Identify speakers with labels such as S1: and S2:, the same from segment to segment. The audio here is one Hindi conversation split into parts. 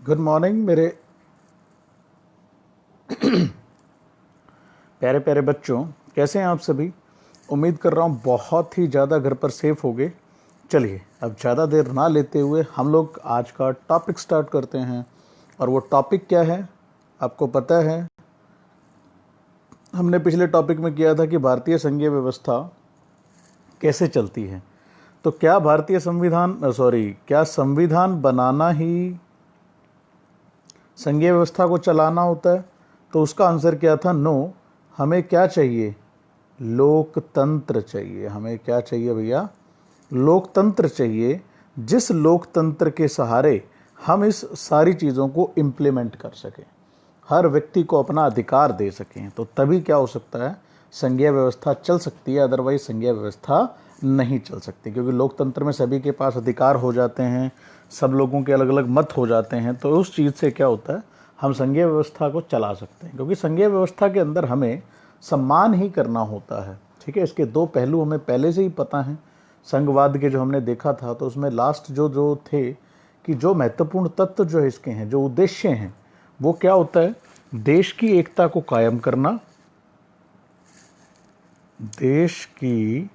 S1: गुड मॉर्निंग मेरे प्यारे प्यारे बच्चों, कैसे हैं आप सभी। उम्मीद कर रहा हूँ बहुत ही ज़्यादा घर पर सेफ होगे। चलिए अब ज़्यादा देर ना लेते हुए हम लोग आज का टॉपिक स्टार्ट करते हैं। और वो टॉपिक क्या है आपको पता है। हमने पिछले टॉपिक में किया था कि भारतीय संघीय व्यवस्था कैसे चलती है। तो क्या क्या संविधान बनाना ही संघीय व्यवस्था को चलाना होता है। तो उसका आंसर क्या था, नो। हमें क्या चाहिए, लोकतंत्र चाहिए। हमें क्या चाहिए भैया, लोकतंत्र चाहिए। जिस लोकतंत्र के सहारे हम इस सारी चीज़ों को इम्प्लीमेंट कर सकें, हर व्यक्ति को अपना अधिकार दे सकें, तो तभी क्या हो सकता है, संघीय व्यवस्था चल सकती है। अदरवाइज संघीय व्यवस्था नहीं चल सकती, क्योंकि लोकतंत्र में सभी के पास अधिकार हो जाते हैं, सब लोगों के अलग अलग मत हो जाते हैं। तो उस चीज़ से क्या होता है, हम संघीय व्यवस्था को चला सकते हैं, क्योंकि संघीय व्यवस्था के अंदर हमें सम्मान ही करना होता है। ठीक है, इसके दो पहलू हमें पहले से ही पता हैं। संघवाद के जो हमने देखा था, तो उसमें लास्ट जो थे कि जो महत्वपूर्ण तत्व जो है इसके हैं, जो उद्देश्य हैं, वो क्या होता है, देश की एकता को कायम करना, देश की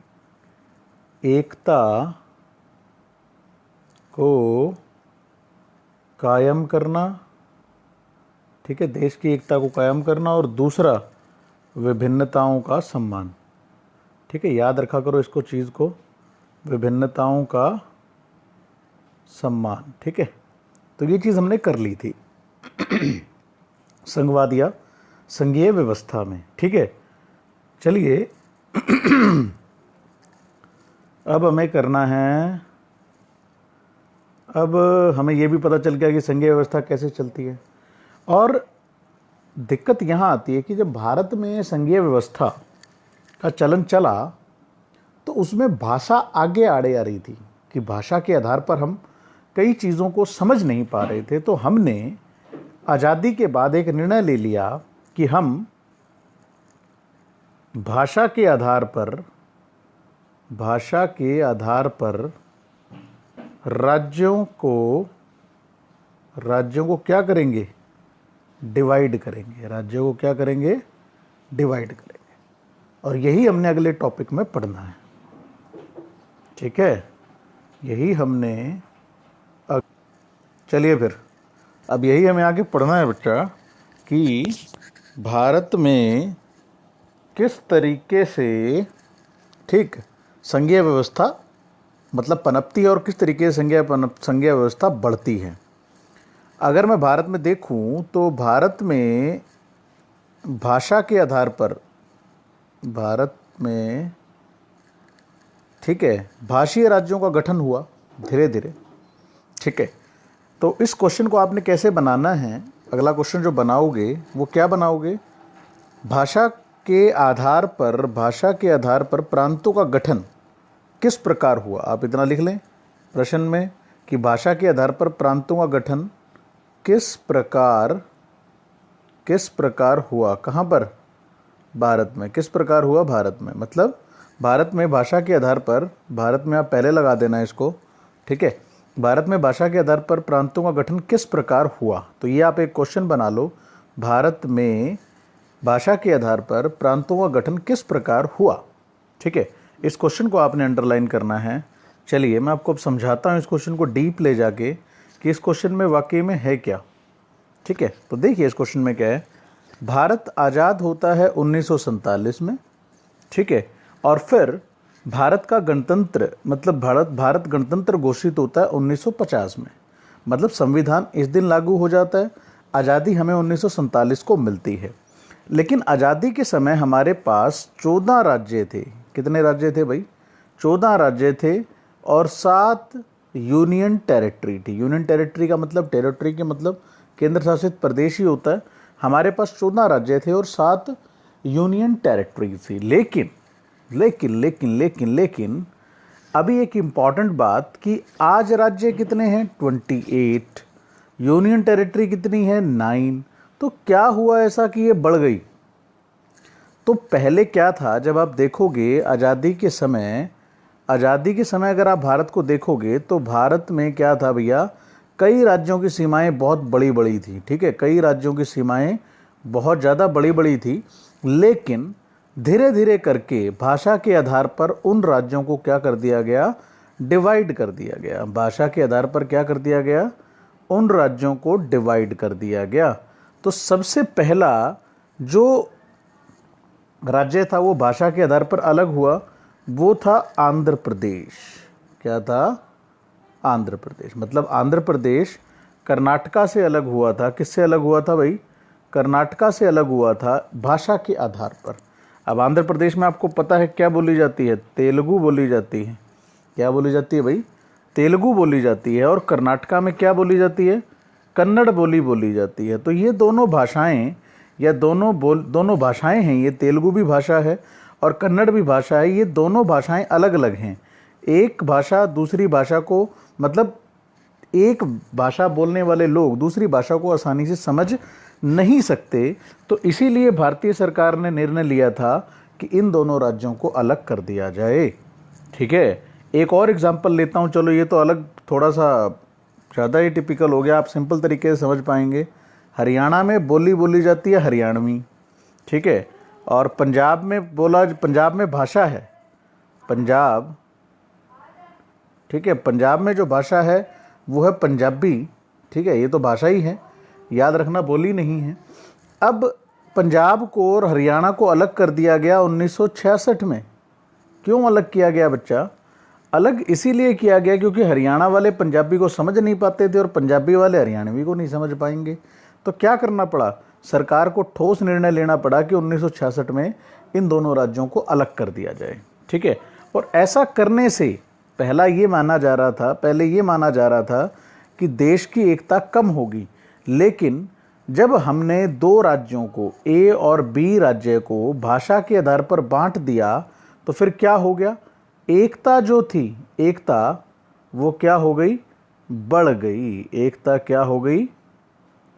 S1: एकता को कायम करना। ठीक है, देश की एकता को कायम करना, और दूसरा विभिन्नताओं का सम्मान। ठीक है, याद रखा करो इसको, चीज़ को, विभिन्नताओं का सम्मान। ठीक है, तो ये चीज़ हमने कर ली थी संघवाद या संघीय व्यवस्था में। ठीक है, चलिए अब हमें करना है, अब हमें ये भी पता चल गया कि संघीय व्यवस्था कैसे चलती है। और दिक्कत यहाँ आती है कि जब भारत में संघीय व्यवस्था का चलन चला, तो उसमें भाषा आगे आड़े आ रही थी कि भाषा के आधार पर हम कई चीज़ों को समझ नहीं पा रहे थे। तो हमने आज़ादी के बाद एक निर्णय ले लिया कि हम भाषा के आधार पर राज्यों को क्या करेंगे, डिवाइड करेंगे। राज्यों को क्या करेंगे, डिवाइड करेंगे। और यही हमने अगले टॉपिक में पढ़ना है। ठीक है, यही हमने चलिए फिर अब यही हमें आगे पढ़ना है बच्चा, कि भारत में किस तरीके से, ठीक, संघीय व्यवस्था मतलब पनपती है, और किस तरीके से संघीय व्यवस्था बढ़ती है। अगर मैं भारत में देखूं तो भारत में भाषा के आधार पर, भारत में, ठीक है, भाषीय राज्यों का गठन हुआ धीरे धीरे। ठीक है, तो इस क्वेश्चन को आपने कैसे बनाना है, अगला क्वेश्चन जो बनाओगे वो क्या बनाओगे, भाषा के आधार पर प्रांतों का गठन किस प्रकार हुआ। आप इतना लिख लें प्रश्न में कि भाषा के आधार पर प्रांतों का गठन किस प्रकार हुआ। कहाँ पर, भारत में। किस प्रकार हुआ, भारत में। मतलब भारत में भाषा के आधार पर, भारत में आप पहले लगा देना इसको। ठीक है, भारत में भाषा के आधार पर प्रांतों का गठन किस प्रकार हुआ। तो ये आप एक क्वेश्चन बना लो, भारत में भाषा के आधार पर प्रांतों का गठन किस प्रकार हुआ। ठीक है, इस क्वेश्चन को आपने अंडरलाइन करना है। चलिए मैं आपको अब समझाता हूँ इस क्वेश्चन को डीप ले जाके कि इस क्वेश्चन में वाकई में है क्या। ठीक है, तो देखिए इस क्वेश्चन में क्या है, भारत आज़ाद होता है 1947 में। ठीक है, और फिर भारत का गणतंत्र मतलब भारत गणतंत्र घोषित होता है 1950 में। मतलब संविधान इस दिन लागू हो जाता है, आज़ादी हमें 1947 को मिलती है। लेकिन आज़ादी के समय हमारे पास 14 राज्य थे। कितने राज्य थे भाई, 14 राज्य थे, और 7 यूनियन टेरिटरी थी। यूनियन टेरिटरी का मतलब, टेरिटरी के मतलब केंद्र शासित प्रदेश ही होता है। हमारे पास 14 राज्य थे और 7 यूनियन टेरिटरी थी। लेकिन लेकिन लेकिन लेकिन लेकिन अभी एक इम्पॉर्टेंट बात कि आज राज्य कितने हैं, 28, यूनियन टेरिटरी कितनी है, 9। तो क्या हुआ ऐसा कि ये बढ़ गई। तो पहले क्या था, जब आप देखोगे आज़ादी के समय अगर आप भारत को देखोगे तो भारत में क्या था भैया, कई राज्यों की सीमाएं बहुत बड़ी बड़ी थी, ठीक है, कई राज्यों की सीमाएं बहुत ज़्यादा बड़ी बड़ी थी, लेकिन धीरे धीरे करके भाषा के आधार पर उन राज्यों को क्या कर दिया गया, डिवाइड कर दिया गया। भाषा के आधार पर क्या कर दिया गया, उन राज्यों को डिवाइड कर दिया गया। तो सबसे पहला जो राज्य था वो भाषा के आधार पर अलग हुआ, वो था आंध्र प्रदेश। क्या था, आंध्र प्रदेश। मतलब आंध्र प्रदेश कर्नाटका से अलग हुआ था। किससे अलग हुआ था भाई, कर्नाटका से अलग हुआ था भाषा के आधार पर। अब आंध्र प्रदेश में आपको पता है क्या बोली जाती है, तेलुगु बोली जाती है। क्या बोली जाती है भाई, तेलुगु बोली जाती है। और कर्नाटका में क्या बोली जाती है, कन्नड़ बोली जाती है। तो ये दोनों भाषाएं या दोनों भाषाएं हैं, ये तेलुगु भी भाषा है और कन्नड़ भी भाषा है। ये दोनों भाषाएं अलग अलग हैं। एक भाषा दूसरी भाषा को, मतलब एक भाषा बोलने वाले लोग दूसरी भाषा को आसानी से समझ नहीं सकते। तो इसीलिए भारतीय सरकार ने निर्णय लिया था कि इन दोनों राज्यों को अलग कर दिया जाए। ठीक है, एक और एग्जाम्पल लेता हूँ। चलो ये तो अलग, थोड़ा सा ज़्यादा ही टिपिकल हो गया, आप सिंपल तरीके से समझ पाएंगे। हरियाणा में बोली जाती है हरियाणवी, ठीक है। और पंजाब में भाषा है पंजाब, ठीक है। पंजाब में जो भाषा है वो है पंजाबी, ठीक है। ये तो भाषा ही है, याद रखना, बोली नहीं है। अब पंजाब को और हरियाणा को अलग कर दिया गया 1966 में। क्यों अलग किया गया बच्चा, अलग इसीलिए किया गया क्योंकि हरियाणा वाले पंजाबी को समझ नहीं पाते थे और पंजाबी वाले हरियाणवी को नहीं समझ पाएंगे। तो क्या करना पड़ा, सरकार को ठोस निर्णय लेना पड़ा कि 1966 में इन दोनों राज्यों को अलग कर दिया जाए, ठीक है। और ऐसा करने से पहले ये माना जा रहा था कि देश की एकता कम होगी, लेकिन जब हमने दो राज्यों को, ए और बी राज्य को भाषा के आधार पर बांट दिया, तो फिर क्या हो गया, एकता जो थी, एकता वो क्या हो गई, बढ़ गई। एकता क्या हो गई,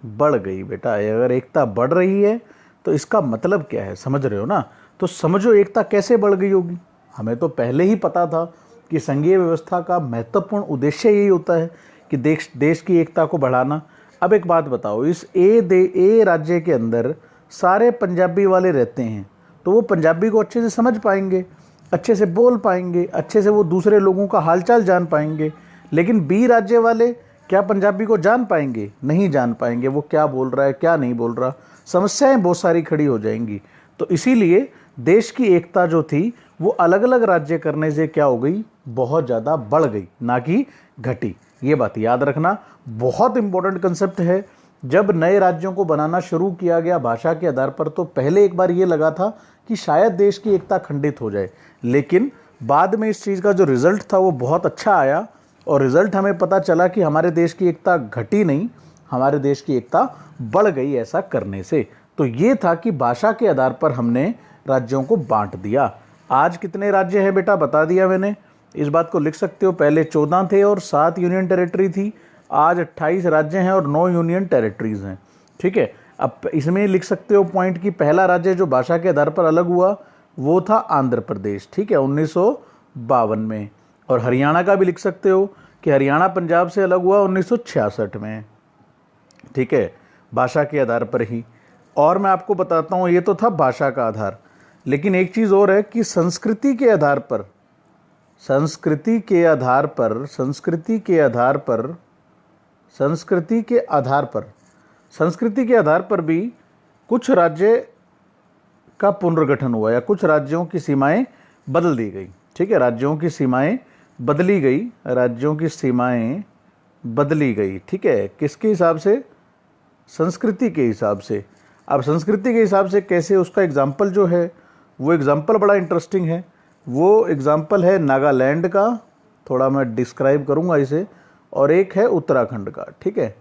S1: बढ़ गई। बेटा अगर एकता बढ़ रही है तो इसका मतलब क्या है, समझ रहे हो ना। तो समझो एकता कैसे बढ़ गई होगी। हमें तो पहले ही पता था कि संघीय व्यवस्था का महत्वपूर्ण उद्देश्य यही होता है कि देश की एकता को बढ़ाना। अब एक बात बताओ, इस ए राज्य के अंदर सारे पंजाबी वाले रहते हैं, तो वो पंजाबी को अच्छे से समझ पाएंगे, अच्छे से बोल पाएंगे, अच्छे से वो दूसरे लोगों का हालचाल जान पाएंगे। लेकिन बी राज्य वाले क्या पंजाबी को जान पाएंगे, नहीं जान पाएंगे। वो क्या बोल रहा है, क्या नहीं बोल रहा, समस्याएं बहुत सारी खड़ी हो जाएंगी। तो इसीलिए देश की एकता जो थी वो अलग अलग राज्य करने से क्या हो गई, बहुत ज़्यादा बढ़ गई, ना कि घटी। ये बात याद रखना, बहुत इंपॉर्टेंट कंसेप्ट है। जब नए राज्यों को बनाना शुरू किया गया भाषा के आधार पर, तो पहले एक बार ये लगा था कि शायद देश की एकता खंडित हो जाए, लेकिन बाद में इस चीज़ का जो रिजल्ट था वो बहुत अच्छा आया और रिजल्ट हमें पता चला कि हमारे देश की एकता घटी नहीं, हमारे देश की एकता बढ़ गई ऐसा करने से। तो ये था कि भाषा के आधार पर हमने राज्यों को बांट दिया। आज कितने राज्य हैं बेटा, बता दिया मैंने, इस बात को लिख सकते हो। पहले 14 थे और 7 यूनियन टेरिटरी थी, आज 28 राज्य हैं और 9 यूनियन टेरिटरीज हैं, ठीक है। अब इसमें लिख सकते हो पॉइंट कि पहला राज्य जो भाषा के आधार पर अलग हुआ वो था आंध्र प्रदेश, ठीक है, 1952 में। और हरियाणा का भी लिख सकते हो कि हरियाणा पंजाब से अलग हुआ 1966 में, ठीक है, भाषा के आधार पर ही। और मैं आपको बताता हूँ, ये तो था भाषा का आधार, लेकिन एक चीज़ और है कि संस्कृति के आधार पर, संस्कृति के आधार पर, संस्कृति के आधार पर, संस्कृति के आधार पर, संस्कृति के आधार पर भी कुछ राज्य का पुनर्गठन हुआ या कुछ राज्यों की सीमाएं बदल दी गई, ठीक है। राज्यों की सीमाएं बदली गई, राज्यों की सीमाएं बदली गई, ठीक है। किसके हिसाब से, संस्कृति के हिसाब से। अब संस्कृति के हिसाब से कैसे, उसका एग्जाम्पल जो है वो एग्जाम्पल बड़ा इंटरेस्टिंग है। वो एग्जाम्पल है नागालैंड का, थोड़ा मैं डिस्क्राइब करूंगा इसे, और एक है उत्तराखंड का, ठीक है।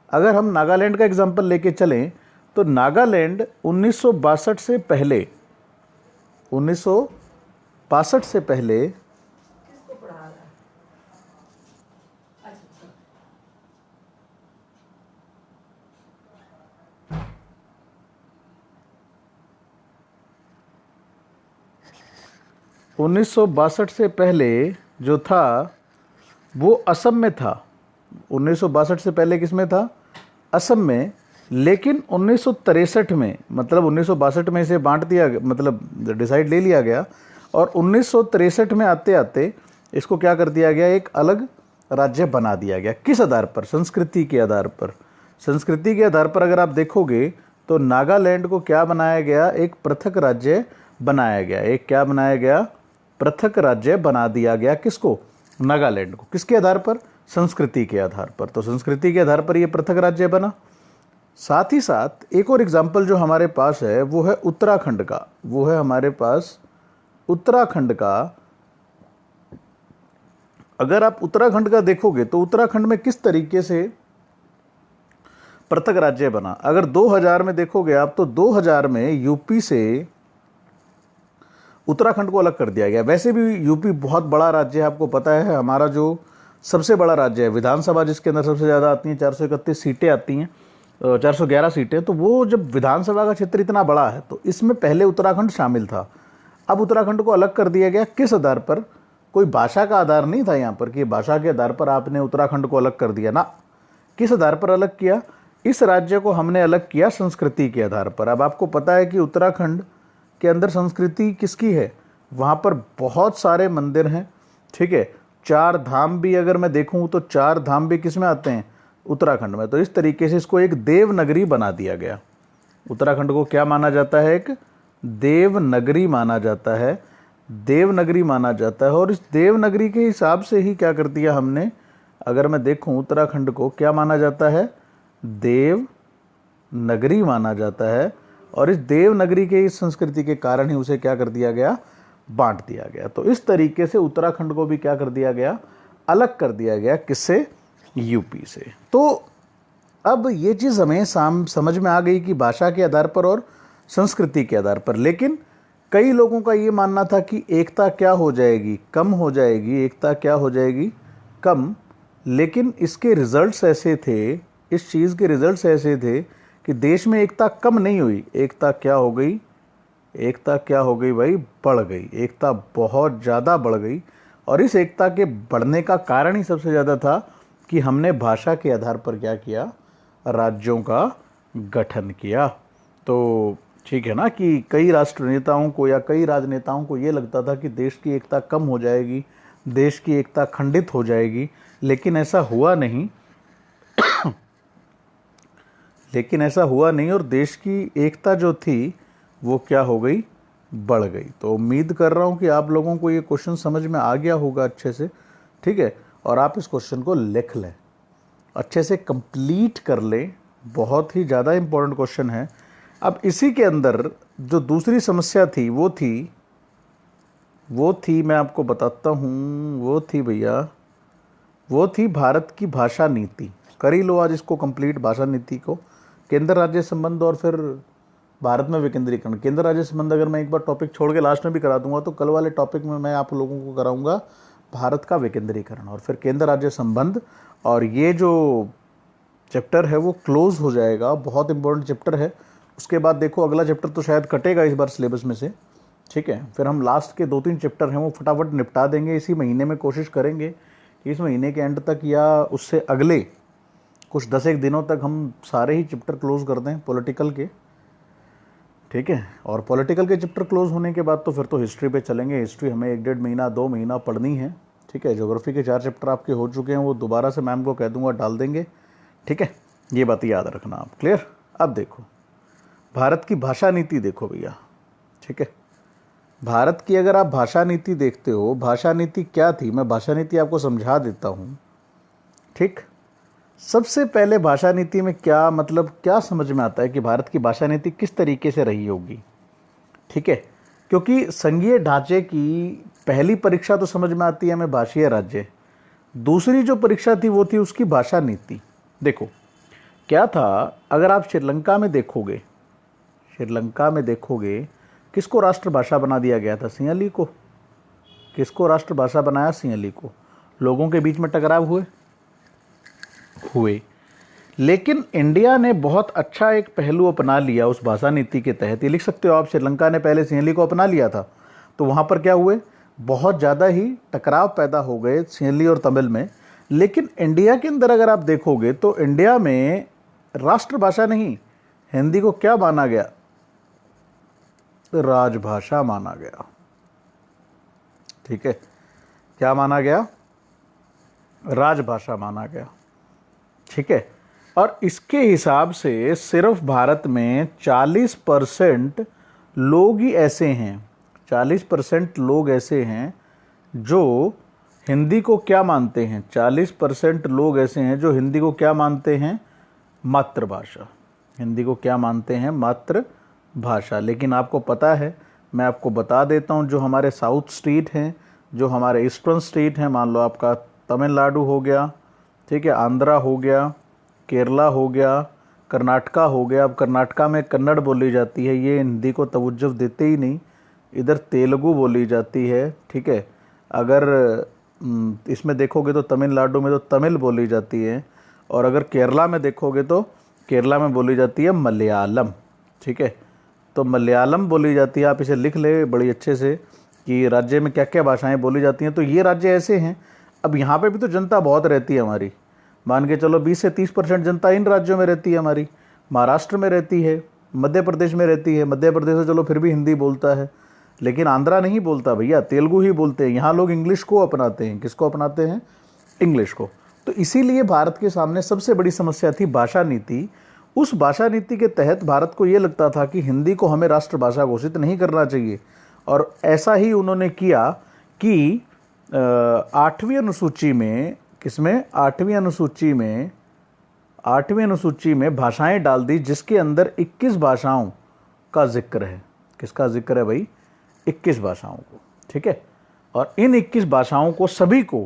S1: अगर हम नागालैंड का एग्जाम्पल लेके चलें तो नागालैंड 1962 से पहले, 1962 से पहले 1962 से पहले जो था वो असम में था। 1962 से पहले किस में था? असम में। लेकिन 1963 में, मतलब 1962 में इसे बांट दिया, मतलब डिसाइड ले लिया गया, और 1963 में आते आते इसको क्या कर दिया गया, एक अलग राज्य बना दिया गया। किस आधार पर? संस्कृति के आधार पर। संस्कृति के आधार पर अगर आप देखोगे तो नागालैंड को क्या बनाया गया, एक पृथक राज्य बनाया गया। एक क्या बनाया गया? पृथक राज्य बना दिया गया। किसको? नागालैंड को। किसके आधार पर? संस्कृति के आधार पर। तो संस्कृति के आधार पर यह पृथक राज्य बना। साथ ही साथ एक और एग्जाम्पल जो हमारे पास है वो है उत्तराखंड का। वो है हमारे पास उत्तराखंड का। अगर आप उत्तराखंड का देखोगे तो उत्तराखंड में किस तरीके से पृथक राज्य बना। अगर 2000 में देखोगे आप तो 2000 में यूपी से उत्तराखंड को अलग कर दिया गया। वैसे भी यूपी बहुत बड़ा राज्य है, आपको पता है। हमारा जो सबसे बड़ा राज्य है, विधानसभा जिसके अंदर सबसे ज़्यादा आती हैं, 431 सीटें आती हैं, 411 सीटें। तो वो जब विधानसभा का क्षेत्र इतना बड़ा है तो इसमें पहले उत्तराखंड शामिल था। अब उत्तराखंड को अलग कर दिया गया। किस आधार पर? कोई भाषा का आधार नहीं था यहाँ पर कि भाषा के आधार पर आपने उत्तराखंड को अलग कर दिया ना। किस आधार पर अलग किया? इस राज्य को हमने अलग किया संस्कृति के आधार पर। अब आपको पता है कि उत्तराखंड के अंदर संस्कृति किसकी है? वहाँ पर बहुत सारे मंदिर हैं, ठीक है। 4 धाम भी अगर मैं देखूँ तो 4 धाम भी किस में आते हैं? उत्तराखंड में। तो इस तरीके से इसको एक देवनगरी बना दिया गया। उत्तराखंड को क्या माना जाता है? एक देवनगरी माना जाता है। देवनगरी माना जाता है। और इस देवनगरी के हिसाब से ही क्या कर दिया हमने, अगर मैं देखूं उत्तराखंड को क्या माना जाता है? देवनगरी माना जाता है। और इस देवनगरी के इस संस्कृति के कारण ही उसे क्या कर दिया गया? बांट दिया गया। तो इस तरीके से उत्तराखंड को भी क्या कर दिया गया? अलग कर दिया गया। किससे? यूपी से। तो अब ये चीज़ हमें समझ में आ गई कि भाषा के आधार पर और संस्कृति के आधार पर। लेकिन कई लोगों का ये मानना था कि एकता क्या हो जाएगी? कम हो जाएगी। एकता क्या हो जाएगी? कम। लेकिन इसके रिजल्ट्स ऐसे थे, इस चीज़ के रिजल्ट्स ऐसे थे कि देश में एकता कम नहीं हुई। एकता क्या हो गई? एकता क्या हो गई भाई? बढ़ गई। एकता बहुत ज़्यादा बढ़ गई। और इस एकता के बढ़ने का कारण ही सबसे ज़्यादा था कि हमने भाषा के आधार पर क्या किया? राज्यों का गठन किया। तो ठीक है ना कि कई राष्ट्र नेताओं को या कई राजनेताओं को ये लगता था कि देश की एकता कम हो जाएगी, देश की एकता खंडित हो जाएगी। लेकिन ऐसा हुआ नहीं। लेकिन ऐसा हुआ नहीं और देश की एकता जो थी वो क्या हो गई? बढ़ गई। तो उम्मीद कर रहा हूँ कि आप लोगों को ये क्वेश्चन समझ में आ गया होगा अच्छे से, ठीक है। और आप इस क्वेश्चन को लिख लें, अच्छे से कंप्लीट कर लें। बहुत ही ज़्यादा इम्पोर्टेंट क्वेश्चन है। अब इसी के अंदर जो दूसरी समस्या थी वो थी मैं आपको बताता हूँ। वो थी भैया, वो थी भारत की भाषा नीति। कर ही लो आज इसको कंप्लीट, भाषा नीति को। केंद्र राज्य संबंध और फिर भारत में विकेंद्रीकरण। केंद्र राज्य संबंध अगर मैं एक बार टॉपिक छोड़ के लास्ट में भी करा दूंगा तो कल वाले टॉपिक में मैं आप लोगों को कराऊंगा भारत का विकेंद्रीकरण और फिर केंद्र राज्य संबंध। और ये जो चैप्टर है वो क्लोज हो जाएगा। बहुत इंपॉर्टेंट चैप्टर है। उसके बाद देखो अगला चैप्टर तो शायद कटेगा इस बार सिलेबस में से, ठीक है। फिर हम लास्ट के 2-3 चैप्टर हैं वो फटाफट निपटा देंगे इसी महीने में। कोशिश करेंगे कि इस महीने के एंड तक या उससे अगले कुछ 10-1 दिनों तक हम सारे ही चैप्टर क्लोज कर दें पॉलिटिकल के, ठीक है। और पॉलिटिकल के चैप्टर क्लोज होने के बाद तो फिर तो हिस्ट्री पे चलेंगे। हिस्ट्री हमें 1-1.5 महीना 2 महीना पढ़नी है, ठीक है। ज्योग्राफी के 4 चैप्टर आपके हो चुके हैं, वो दोबारा से मैम को कह दूंगा डाल देंगे, ठीक है। ये बात याद रखना आप। क्लियर? अब देखो भारत की भाषा नीति देखो भैया, ठीक है। भारत की अगर आप भाषा नीति देखते हो, भाषा नीति क्या थी, मैं भाषा नीति आपको समझा देता हूँ, ठीक। सबसे पहले भाषा नीति में क्या मतलब क्या समझ में आता है कि भारत की भाषा नीति किस तरीके से रही होगी, ठीक है। क्योंकि संघीय ढांचे की पहली परीक्षा तो समझ में आती है हमें भाषीय राज्य। दूसरी जो परीक्षा थी वो थी उसकी भाषा नीति। देखो क्या था, अगर आप श्रीलंका में देखोगे, श्रीलंका में देखोगे किसको राष्ट्रभाषा बना दिया गया था? सिंहली को। किसको राष्ट्रभाषा बनाया? सिंहली को। लोगों के बीच में टकराव हुए। लेकिन इंडिया ने बहुत अच्छा एक पहलू अपना लिया उस भाषा नीति के तहत। ये लिख सकते हो आप, श्रीलंका ने पहले सिंहली को अपना लिया था तो वहाँ पर क्या हुए? बहुत ज़्यादा ही टकराव पैदा हो गए सिंहली और तमिल में। लेकिन इंडिया के अंदर अगर आप देखोगे तो इंडिया में राष्ट्रभाषा नहीं, हिंदी को क्या माना गया? राजभाषा माना गया। ठीक है, क्या माना गया? राजभाषा माना गया। ठीक है, और इसके हिसाब से सिर्फ भारत में 40% लोग ही ऐसे हैं, 40% लोग ऐसे हैं जो हिंदी को क्या मानते हैं? 40% लोग ऐसे हैं जो हिंदी को क्या मानते हैं? मातृभाषा। हिंदी को क्या मानते हैं? मातृभाषा। लेकिन आपको पता है, मैं आपको बता देता हूं, जो हमारे साउथ स्टेट हैं, जो हमारे ईस्टर्न स्टेट हैं, मान लो आपका तमिलनाडु हो गया, ठीक है, आंध्रा हो गया, केरला हो गया, कर्नाटका हो गया। अब कर्नाटका में कन्नड़ बोली जाती है, ये हिंदी को तवज्जो देते ही नहीं, इधर तेलुगु बोली जाती है। ठीक है, अगर इसमें देखोगे तो तमिलनाडु में तो तमिल बोली जाती है, और अगर केरला में देखोगे तो केरला में बोली जाती है मलयालम। ठीक है, तो मलयालम बोली जाती है। आप इसे लिख ले बड़ी अच्छे से कि राज्य में क्या क्या भाषाएं बोली जाती हैं। तो ये राज्य ऐसे हैं। अब यहाँ पे भी तो जनता बहुत रहती है हमारी, मान के चलो 20 से 30% जनता इन राज्यों में रहती है हमारी। महाराष्ट्र में रहती है, मध्य प्रदेश में रहती है। मध्य प्रदेश में चलो फिर भी हिंदी बोलता है, लेकिन आंध्रा नहीं बोलता भैया, तेलुगु ही बोलते हैं। यहाँ लोग इंग्लिश को अपनाते हैं। किसको अपनाते हैं? इंग्लिश को। तो इसीलिए भारत के सामने सबसे बड़ी समस्या थी भाषा नीति। उस भाषा नीति के तहत भारत को ये लगता था कि हिंदी को हमें राष्ट्रभाषा घोषित नहीं करना चाहिए, और ऐसा ही उन्होंने किया कि 8वीं अनुसूची में, किसमें? 8वीं अनुसूची में भाषाएं डाल दी, जिसके अंदर 21 भाषाओं का जिक्र है। किसका जिक्र है भाई? 21 भाषाओं को। ठीक है, और इन 21 भाषाओं को सभी को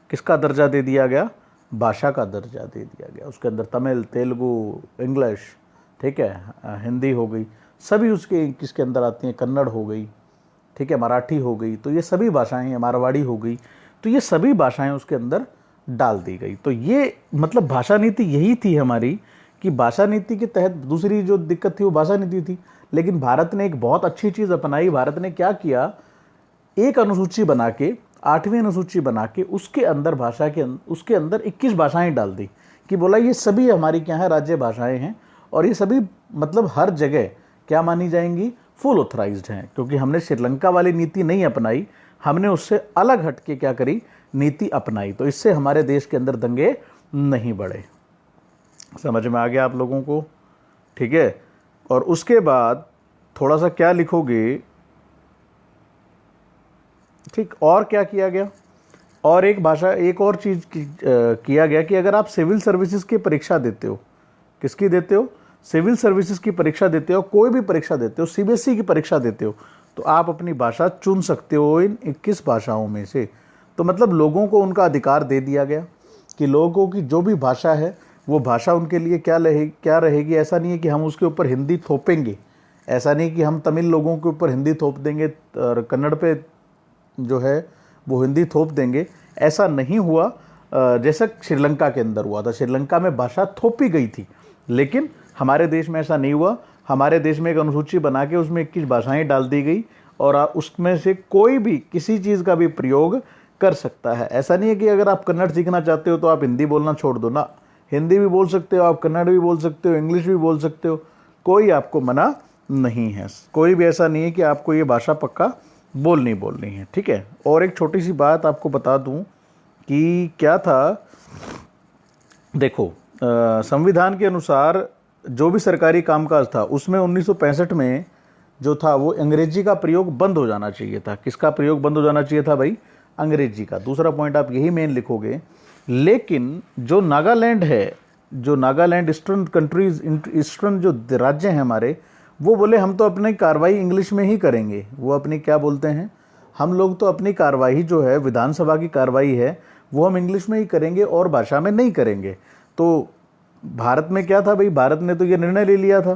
S1: किसका दर्जा दे दिया गया? भाषा का दर्जा दे दिया गया। उसके अंदर तमिल, तेलुगु, इंग्लिश, ठीक है, हिंदी हो गई, सभी उसके किसके अंदर आती हैं? कन्नड़ हो गई, ठीक है, मराठी हो गई, तो ये सभी भाषाएं, मारवाड़ी हो गई, तो ये सभी भाषाएं उसके अंदर डाल दी गई। तो ये मतलब भाषा नीति यही थी हमारी, कि भाषा नीति के तहत दूसरी जो दिक्कत थी वो भाषा नीति थी। लेकिन भारत ने एक बहुत अच्छी चीज़ अपनाई। भारत ने क्या किया? एक अनुसूची बना के, 8वीं अनुसूची बना के, उसके अंदर भाषा के उसके अंदर 21 भाषाएं डाल दी, कि बोला ये सभी हमारी क्या है? राज्य भाषाएं हैं, और ये सभी मतलब हर जगह क्या मानी जाएंगी? फुल ऑथराइज्ड हैं। क्योंकि हमने श्रीलंका वाली नीति नहीं अपनाई, हमने उससे अलग हटके क्या करी? नीति अपनाई। तो इससे हमारे देश के अंदर दंगे नहीं बढ़े। समझ में आ गया आप लोगों को? ठीक है, और उसके बाद थोड़ा सा क्या लिखोगे? ठीक, और क्या किया गया? और एक और चीज किया गया कि अगर आप सिविल सर्विसेज की परीक्षा देते हो, किसकी देते हो? सिविल सर्विसेज की परीक्षा देते हो, कोई भी परीक्षा देते हो, सीबीएसई की परीक्षा देते हो, तो आप अपनी भाषा चुन सकते हो इन 21 भाषाओं में से। तो मतलब लोगों को उनका अधिकार दे दिया गया कि लोगों की जो भी भाषा है वो भाषा उनके लिए क्या रहेगी। ऐसा नहीं है कि हम उसके ऊपर हिंदी थोपेंगे, ऐसा नहीं कि हम तमिल लोगों के ऊपर हिंदी थोप देंगे और कन्नड़ पे जो है वो हिंदी थोप देंगे, ऐसा नहीं हुआ। जैसा श्रीलंका के अंदर हुआ था, श्रीलंका में भाषा थोपी गई थी, लेकिन हमारे देश में ऐसा नहीं हुआ। हमारे देश में एक अनुसूची बना के उसमें 21 भाषाएं डाल दी गई, और उसमें से कोई भी किसी चीज़ का भी प्रयोग कर सकता है। ऐसा नहीं है कि अगर आप कन्नड़ सीखना चाहते हो तो आप हिंदी बोलना छोड़ दो ना, हिंदी भी बोल सकते हो आप, कन्नड़ भी बोल सकते हो, इंग्लिश भी बोल सकते हो, कोई आपको मना नहीं है। कोई भी ऐसा नहीं है कि आपको ये भाषा पक्का बोलनी है। ठीक है, और एक छोटी सी बात आपको बता दूं कि क्या था, देखो संविधान के अनुसार जो भी सरकारी कामकाज था उसमें 1965 में जो था वो अंग्रेजी का प्रयोग बंद हो जाना चाहिए था। किसका प्रयोग बंद हो जाना चाहिए था भाई? अंग्रेजी का। दूसरा पॉइंट आप यही मेन लिखोगे। लेकिन जो नागालैंड है, जो नागालैंड ईस्टर्न जो राज्य हैं हमारे, वो बोले हम तो अपनी कार्रवाई इंग्लिश में ही करेंगे। वो अपनी क्या बोलते हैं? हम लोग तो अपनी कार्रवाई जो है, विधानसभा की कार्रवाई है, वो हम इंग्लिश में ही करेंगे और भाषा में नहीं करेंगे। तो भारत में क्या था भाई? भारत ने तो ये निर्णय ले लिया था।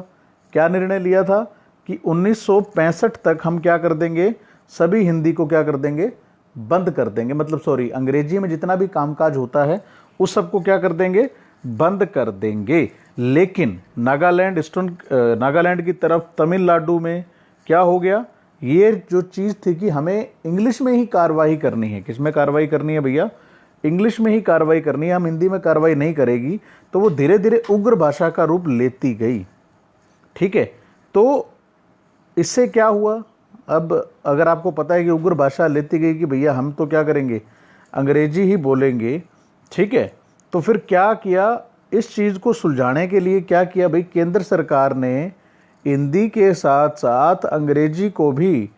S1: क्या निर्णय लिया था? कि 1965 तक हम क्या कर देंगे? सभी हिंदी को क्या कर देंगे? बंद कर देंगे। मतलब सॉरी, अंग्रेजी में जितना भी कामकाज होता है उस सबको क्या कर देंगे? बंद कर देंगे। लेकिन नागालैंड की तरफ, तमिलनाडु में क्या हो गया? ये जो चीज़ थी कि हमें इंग्लिश में ही कार्रवाई करनी है। किस में कार्रवाई करनी है भैया? इंग्लिश में ही कार्रवाई करनी है, हम हिंदी में कार्रवाई नहीं करेगी, तो वो धीरे धीरे उग्र भाषा का रूप लेती गई। ठीक है, तो इससे क्या हुआ, अब अगर आपको पता है कि उग्र भाषा लेती गई कि भैया हम तो क्या करेंगे, अंग्रेजी ही बोलेंगे, ठीक है, तो फिर क्या किया, इस चीज़ को सुलझाने के लिए क्या किया भाई, केंद्र सरकार ने हिंदी के साथ साथ अंग्रेजी को भी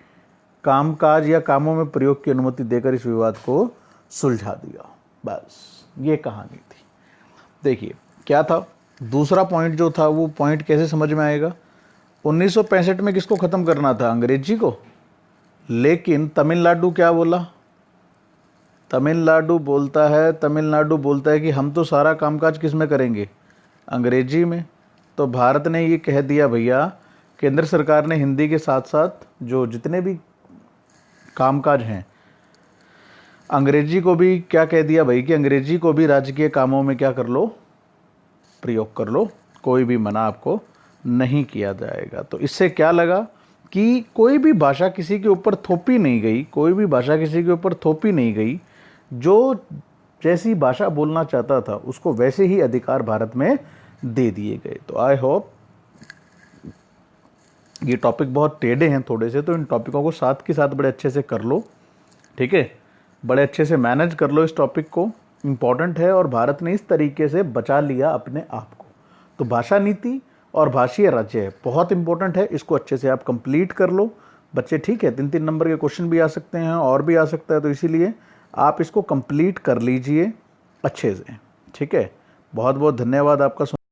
S1: कामकाज या कामों में प्रयोग की अनुमति देकर इस विवाद को सुलझा दिया। बस ये कहानी थी। देखिए क्या था दूसरा पॉइंट जो था, वो पॉइंट कैसे समझ में आएगा। 1965 में किसको ख़त्म करना था, अंग्रेजी को, लेकिन तमिलनाडु क्या बोला, तमिलनाडु बोलता है कि हम तो सारा कामकाज किस में करेंगे, अंग्रेजी में। तो भारत ने ये कह दिया भैया, केंद्र सरकार ने हिंदी के साथ साथ जो जितने भी कामकाज हैं, अंग्रेजी को भी क्या कह दिया भाई कि अंग्रेजी को भी राजकीय कामों में क्या कर लो, प्रयोग कर लो, कोई भी मना आपको नहीं किया जाएगा। तो इससे क्या लगा कि कोई भी भाषा किसी के ऊपर थोपी नहीं गई, कोई भी भाषा किसी के ऊपर थोपी नहीं गई, जो जैसी भाषा बोलना चाहता था उसको वैसे ही अधिकार भारत में दे दिए गए। तो आई होप, ये टॉपिक बहुत टेढ़े हैं थोड़े से, तो इन टॉपिकों को साथ के साथ बड़े अच्छे से कर लो, ठीक है, बड़े अच्छे से मैनेज कर लो इस टॉपिक को, इम्पॉर्टेंट है। और भारत ने इस तरीके से बचा लिया अपने आप को। तो भाषा नीति और भाषीय राज्य बहुत इंपॉर्टेंट है, इसको अच्छे से आप कंप्लीट कर लो बच्चे, ठीक है। 3-3 नंबर के क्वेश्चन भी आ सकते हैं और भी आ सकता है, तो इसीलिए आप इसको कंप्लीट कर लीजिए अच्छे से, ठीक है। बहुत बहुत धन्यवाद आपका।